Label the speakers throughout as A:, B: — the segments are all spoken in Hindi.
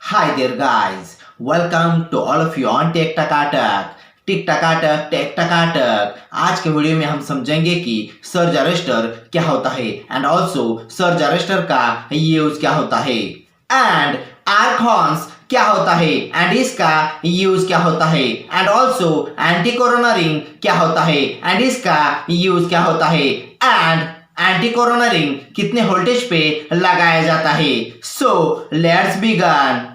A: Hi there, guys. Welcome to all of you on tech टकाटक टिक टकाटक टेक टकाटक। आज के वीडियो में हम समझेंगे कि सर्ज अरेस्टर क्या होता है एंड ऑल्सो सर्ज अरेस्टर का यूज क्या होता है एंड आर्क हॉर्न्स क्या होता है एंड इसका यूज क्या होता है and also anti corona ring क्या होता है एंड इसका यूज क्या होता है एंड एंटी कोरोना रिंग कितने वोल्टेज पे लगाया जाता है। So let's begin.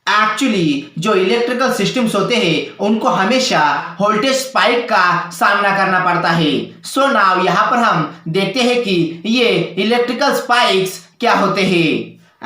A: एक्चुअली जो इलेक्ट्रिकल सिस्टम्स होते हैं उनको हमेशा वोल्टेज स्पाइक का सामना करना पड़ता है। सो नाउ यहाँ पर हम देखते हैं कि ये इलेक्ट्रिकल स्पाइक्स क्या होते हैं।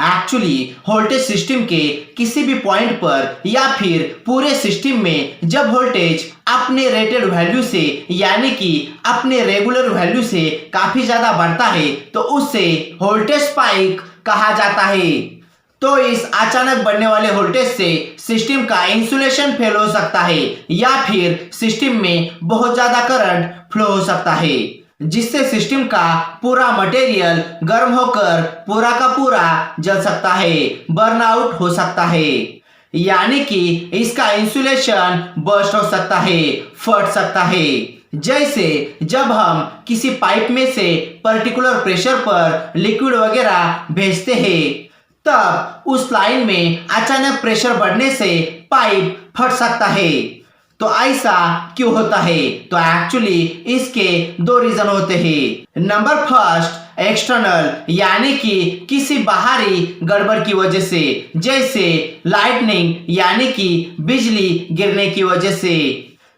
A: एक्चुअली वोल्टेज सिस्टम के किसी भी पॉइंट पर या फिर पूरे सिस्टम में जब वोल्टेज अपने रेटेड वैल्यू से यानी कि अपने रेगुलर वैल्यू से काफी ज्यादा बढ़ता है तो उससे वोल्टेज स्पाइक कहा जाता है। तो इस अचानक बढ़ने वाले वोल्टेज से सिस्टम का इंसुलेशन फेल हो सकता है या फिर सिस्टम में बहुत ज्यादा करंट फ्लो हो सकता है जिससे सिस्टम का पूरा मटेरियल गर्म होकर पूरा का पूरा जल सकता है, बर्नआउट हो सकता है यानी कि इसका इंसुलेशन बर्स्ट हो सकता है, फट सकता है। जैसे जब हम किसी पाइप में से पर्टिकुलर प्रेशर पर लिक्विड वगैरह भेजते हैं तब उस लाइन में अचानक प्रेशर बढ़ने से पाइप फट सकता है। तो ऐसा क्यों होता है? तो एक्चुअली इसके दो रीजन होते हैं। नंबर फर्स्ट एक्सटर्नल यानी कि किसी बाहरी गड़बड़ की वजह से, जैसे लाइटनिंग यानी कि बिजली गिरने की वजह से।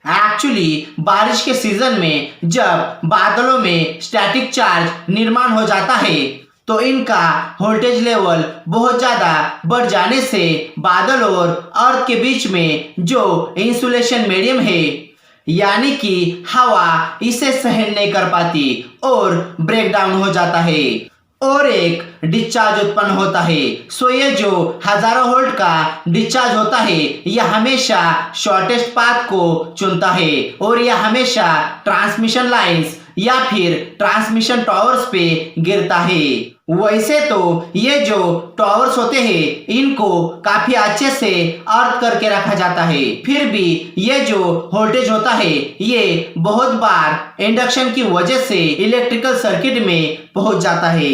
A: एक्चुअली बारिश के सीजन में जब बादलों में स्टैटिक चार्ज निर्माण हो जाता है तो इनका वोल्टेज लेवल बहुत ज्यादा बढ़ जाने से बादल और अर्थ के बीच में जो इंसुलेशन मीडियम है यानी कि हवा इसे सहन नहीं कर पाती और ब्रेक डाउन हो जाता है और एक डिस्चार्ज उत्पन्न होता है। सो ये जो हजारों वोल्ट का डिस्चार्ज होता है यह हमेशा शॉर्टेस्ट पाथ को चुनता है और यह हमेशा ट्रांसमिशन लाइंस या फिर ट्रांसमिशन टावर्स पे गिरता है। वैसे तो ये जो टावर्स होते हैं इनको काफी अच्छे से अर्थ करके रखा जाता है, फिर भी ये जो वोल्टेज होता है ये बहुत बार इंडक्शन की वजह से इलेक्ट्रिकल सर्किट में पहुंच जाता है।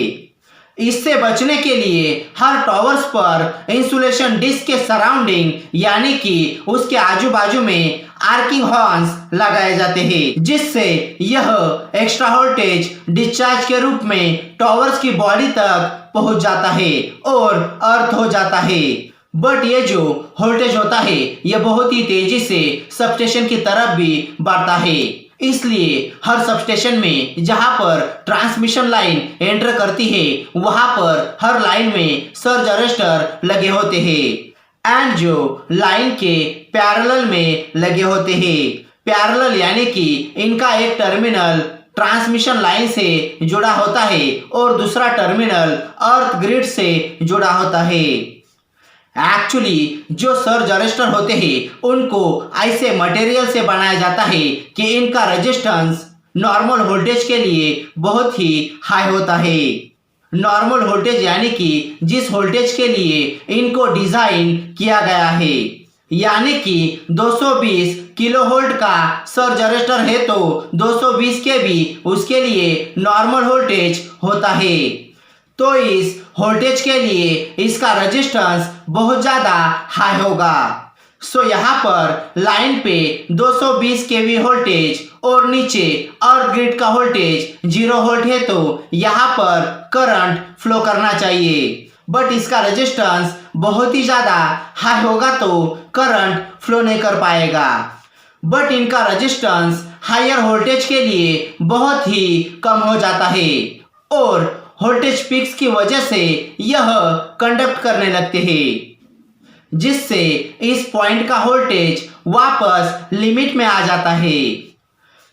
A: इससे बचने के लिए हर टावर्स पर इंसुलेशन डिस्क के सराउंडिंग यानी कि उसके आजू बाजू में आर्किंग हॉर्न्स लगाए जाते हैं जिससे यह एक्स्ट्रा वोल्टेज डिस्चार्ज के रूप में टावर्स की बॉडी तक पहुंच जाता है और अर्थ हो जाता है। बट ये जो वोल्टेज होता है यह बहुत ही तेजी से सबस्टेशन की तरफ भी बढ़ता है, इसलिए हर सबस्टेशन में जहां पर ट्रांसमिशन लाइन एंटर करती है वहां पर हर लाइन में सर्ज अरेस्टर लगे होते हैं एंड जो लाइन के पैरेलल में लगे होते हैं। पैरेलल यानी कि इनका एक टर्मिनल ट्रांसमिशन लाइन से जुड़ा होता है और दूसरा टर्मिनल अर्थ ग्रिड से जुड़ा होता है। एक्चुअली जो सर्ज अरेस्टर होते हैं उनको ऐसे मटेरियल से बनाया जाता है कि इनका रेजिस्टेंस नॉर्मल वोल्टेज के लिए बहुत ही हाई होता है। नॉर्मल वोल्टेज यानी कि जिस वोल्टेज के लिए इनको डिजाइन किया गया है, यानी कि 220 किलो वोल्ट का सर्ज अरेस्टर है तो 220 के भी उसके लिए नॉर्मल वोल्टेज होता है। तो इस वोल्टेज के लिए इसका रेजिस्टेंस बहुत ज्यादा हाई होगा। सो यहाँ पर लाइन पे 220 केवी वोल्टेज और नीचे अर्थ ग्रिड का वोल्टेज 0 वोल्ट है तो यहाँ पर करंट फ्लो करना चाहिए, बट इसका रेजिस्टेंस बहुत ही ज्यादा हाई होगा तो करंट फ्लो नहीं कर पाएगा। बट इनका रेजिस्टेंस हायर वोल्टेज के लिए बहुत ही कम हो जाता है और वोल्टेज पिक्स की वजह से यह कंडक्ट करने लगते हैं जिससे इस पॉइंट का वोल्टेज वापस लिमिट में आ जाता है।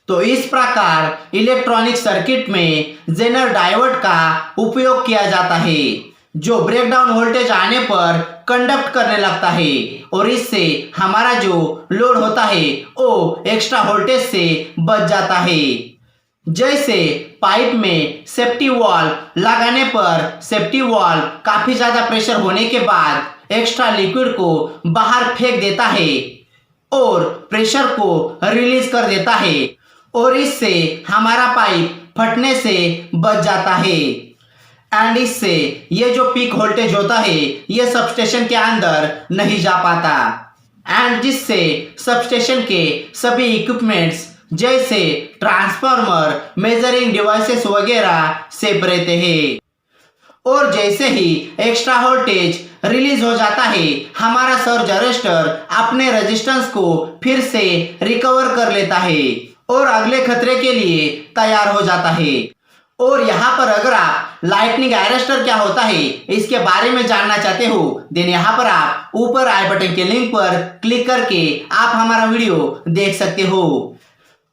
A: तो इस प्रकार इलेक्ट्रॉनिक सर्किट में जेनर डायोड का उपयोग किया जाता है जो ब्रेकडाउन वोल्टेज आने पर कंडक्ट करने लगता है और इससे हमारा जो लोड होता है वो एक्स्ट्रा वोल्टेज से बच जाता है। जैसे पाइप में सेफ्टी वॉल्व लगाने पर सेफ्टी वॉल्व काफी ज्यादा प्रेशर होने के बाद एक्स्ट्रा लिक्विड को बाहर फेंक देता है और प्रेशर को रिलीज कर देता है और इससे हमारा पाइप फटने से बच जाता है। एंड इससे ये जो पीक वोल्टेज होता है ये सबस्टेशन के अंदर नहीं जा पाता एंड जिससे सबस्टेशन के सभी इक्विपमेंट्स जैसे ट्रांसफार्मर, मेजरिंग डिवाइसेस वगैरह सेफ रहते हैं। और जैसे ही एक्स्ट्रा वोल्टेज रिलीज हो जाता है हमारा सर्ज अरेस्टर अपने रेजिस्टेंस को फिर से रिकवर कर लेता है और अगले खतरे के लिए तैयार हो जाता है। और यहाँ पर अगर आप लाइटनिंग अरेस्टर क्या होता है इसके बारे में जानना चाहते हो देन यहाँ पर आप ऊपर आई बटन के लिंक पर क्लिक करके आप हमारा वीडियो देख सकते हो।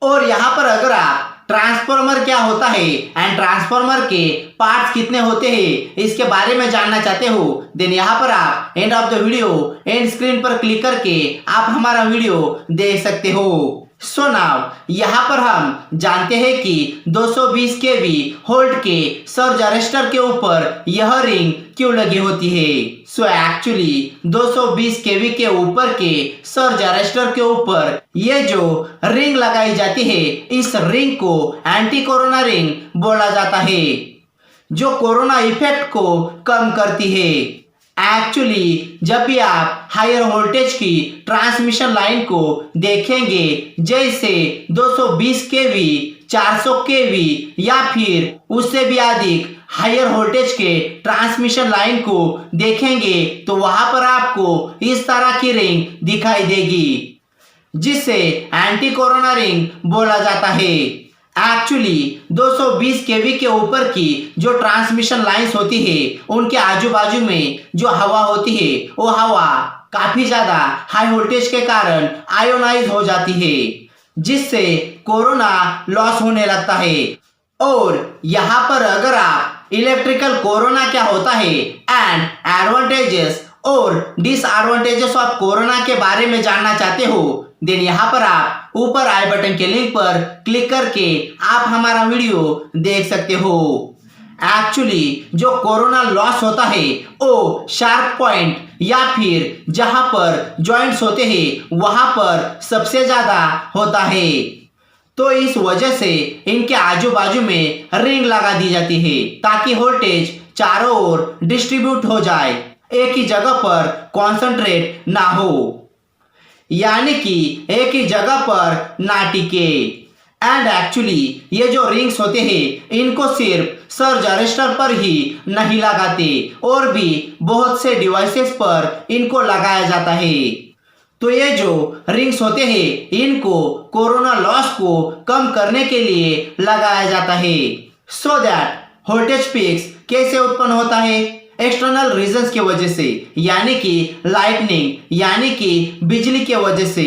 A: और यहाँ पर अगर आप ट्रांसफार्मर क्या होता है एंड ट्रांसफार्मर के पार्ट्स कितने होते हैं इसके बारे में जानना चाहते हो देन यहाँ पर आप end of the video and screen पर क्लिक करके आप हमारा वीडियो देख सकते हो। सो नाउ यहाँ पर हम जानते हैं कि 220 केवी वोल्ट के सर्ज अरेस्टर के ऊपर यह रिंग क्यों लगी होती है। सो एक्चुअली 220 केवी के ऊपर के सर्ज अरेस्टर के ऊपर ये जो रिंग लगाई जाती है इस रिंग को एंटी कोरोना रिंग बोला जाता है जो कोरोना इफेक्ट को कम करती है। एक्चुअली जब भी आप हायर वोल्टेज की ट्रांसमिशन लाइन को देखेंगे जैसे 220 केवी, 400 केवी या फिर उससे भी अधिक हायर वोल्टेज के ट्रांसमिशन लाइन को देखेंगे तो वहां पर आपको इस तरह की रिंग दिखाई देगी जिसे एंटी कोरोना रिंग बोला जाता है। एक्चुअली 220 केवी के ऊपर की जो ट्रांसमिशन लाइंस होती है उनके आजू बाजू में जो हवा होती है वो हवा काफी ज्यादा हाई वोल्टेज के कारण आयोनाइज हो जाती है जिससे कोरोना लॉस होने लगता है। और यहाँ पर अगर आप इलेक्ट्रिकल कोरोना क्या होता है एंड एडवांटेजेस और डिसएडवांटेजेस ऑफ कोरोना के बारे में जानना चाहते हो देन यहाँ पर आप ऊपर आई बटन के लिंक पर क्लिक करके आप हमारा वीडियो देख सकते हो। एक्चुअली जो कोरोना लॉस होता है वो शार्प पॉइंट या फिर जहां पर जॉइंट्स होते हैं वहां पर सबसे ज्यादा होता है तो इस वजह से इनके आजू बाजू में रिंग लगा दी जाती है ताकि वोल्टेज चारों ओर डिस्ट्रीब्यूट हो जाए, एक ही जगह पर कॉन्सेंट्रेट ना हो यानी कि एक ही जगह पर ना टिके। एंड एक्चुअली ये जो रिंग्स होते हैं इनको सिर्फ सर्ज अरेस्टर पर ही नहीं लगाते और भी बहुत से डिवाइसेस पर इनको लगाया जाता है। तो ये जो रिंग्स होते हैं इनको कोरोना लॉस को कम करने के लिए लगाया जाता है सो दैट वोल्टेज पीक्स कैसे उत्पन्न होता है एक्सटर्नल रीजंस की वजह से यानी कि लाइटनिंग यानी कि बिजली के वजह से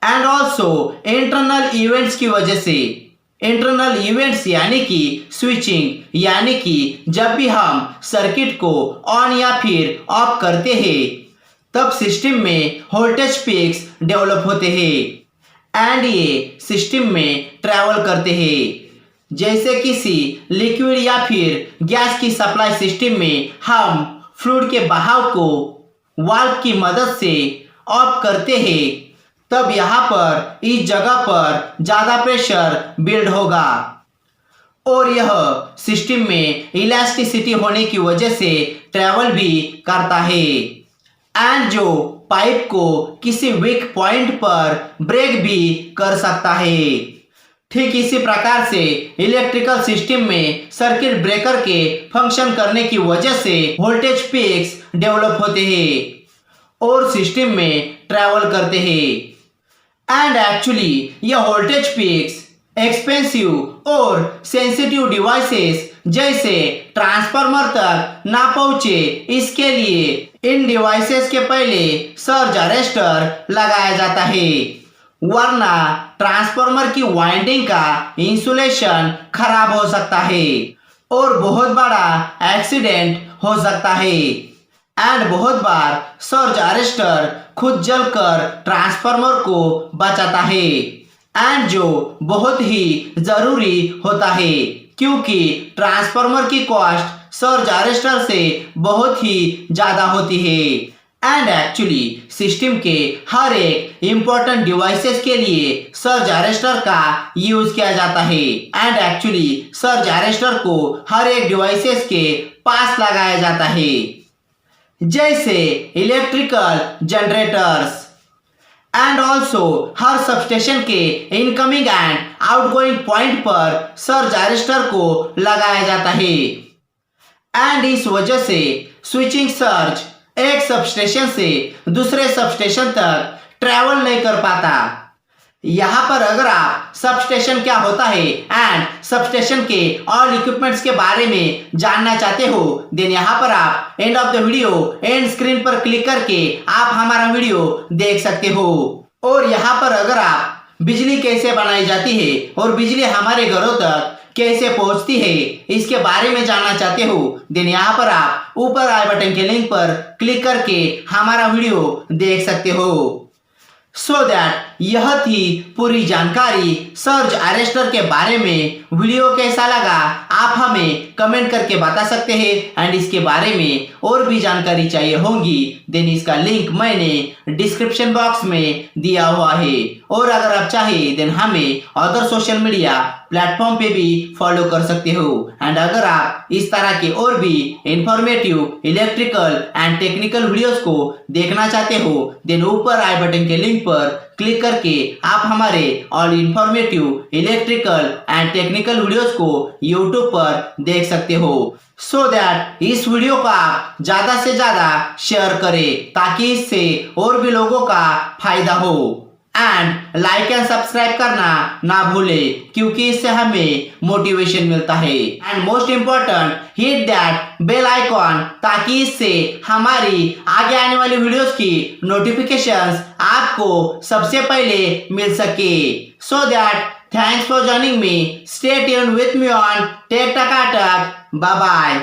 A: एंड ऑल्सो इंटरनल इवेंट्स की वजह से। इंटरनल इवेंट्स यानी कि स्विचिंग यानी कि जब भी हम सर्किट को ऑन या फिर ऑफ करते हैं तब सिस्टम में वोल्टेज पीक्स डेवलप होते हैं एंड ये सिस्टम में ट्रैवल करते हैं जैसे किसी लिक्विड या फिर गैस की सप्लाई सिस्टम में हम फ्लूइड के बहाव को वाल्व की मदद से ऑफ करते हैं तब यहाँ पर इस जगह पर ज्यादा प्रेशर बिल्ड होगा और यह सिस्टम में इलास्टिसिटी होने की वजह से ट्रैवल भी करता है एंड जो पाइप को किसी वीक पॉइंट पर ब्रेक भी कर सकता है। ठीक इसी प्रकार से इलेक्ट्रिकल सिस्टम में सर्किट ब्रेकर के फंक्शन करने की वजह से वोल्टेज पीक्स डेवलप होते हैं और सिस्टम में ट्रैवल करते हैं एंड एक्चुअली यह वोल्टेज पीक्स एक्सपेंसिव और सेंसिटिव डिवाइसेस जैसे ट्रांसफार्मर तक ना पहुंचे इसके लिए इन डिवाइसेस के पहले सर्ज अरेस्टर लगाया जाता है वरना ट्रांसफार्मर की वाइंडिंग का इंसुलेशन खराब हो सकता है और बहुत बड़ा एक्सीडेंट हो सकता है एंड बहुत बार सर्ज अरेस्टर खुद जलकर ट्रांसफार्मर को बचाता है एंड जो बहुत ही जरूरी होता है क्योंकि ट्रांसफार्मर की कॉस्ट सर्ज अरेस्टर से बहुत ही ज़्यादा होती है। एंड एक्चुअली सिस्टम के हर एक इम्पोर्टेंट डिवाइसेस के लिए सर्ज अरेस्टर का यूज किया जाता है। एंड एक्चुअली सर्ज अरेस्टर को हर एक डिवाइसेस के पास लगाया जाता है, जैसे electrical generators. And also her substation के इनकमिंग एंड आउटगोइंग पॉइंट पर सर्ज अरेस्टर को लगाया जाता है। एंड इस वजह से स्विचिंग सर्ज एक सबस्टेशन से दूसरे सबस्टेशन तक ट्रैवल नहीं कर पाता। यहाँ पर अगर आप सबस्टेशन क्या होता है एंड सबस्टेशन के ऑल इक्विपमेंट्स के बारे में जानना चाहते हो, देन यहाँ पर आप end of the video and screen पर क्लिक करके आप हमारा वीडियो देख सकते हो। और यहाँ पर अगर आप बिजली कैसे बनाई जाती है और बिजली हमारे घरों तक कैसे पहुंचती है इसके बारे में जानना चाहते हो, देन यहाँ पर आप ऊपर आई बटन के लिंक पर क्लिक करके हमारा वीडियो देख सकते हो। सो दैट यह थी पूरी जानकारी सर्ज अरेस्टर के बारे में। वीडियो कैसा लगा आप हमें कमेंट करके बता सकते हैं। एंड इसके बारे में और भी जानकारी चाहिए होगी, देन इसका लिंक मैंने डिस्क्रिप्शन बॉक्स में दिया हुआ है। और अगर आप चाहे देन हमें अदर सोशल मीडिया प्लेटफॉर्म पे भी फॉलो कर सकते हो। एंड अगर आप इस तरह के और भी informative electrical and technical videos को देखना चाहते हो, देन ऊपर आई बटन के लिंक पर क्लिक करके आप हमारे all informative electrical and technical videos को यूट्यूब पर देख सकते हो। सो दैट इस वीडियो को आप ज्यादा से ज्यादा शेयर करें ताकि इससे और भी लोगों का फायदा हो। एंड लाइक एंड सब्सक्राइब करना ना भूले, क्योंकि इससे हमें मोटिवेशन मिलता है। And most important hit that bell icon, ताकि इससे हमारी आगे आने वाली वीडियोस की नोटिफिकेशंस आपको सबसे पहले मिल सके। So that thanks for joining me, stay tuned with me on tech Takatak. Bye bye.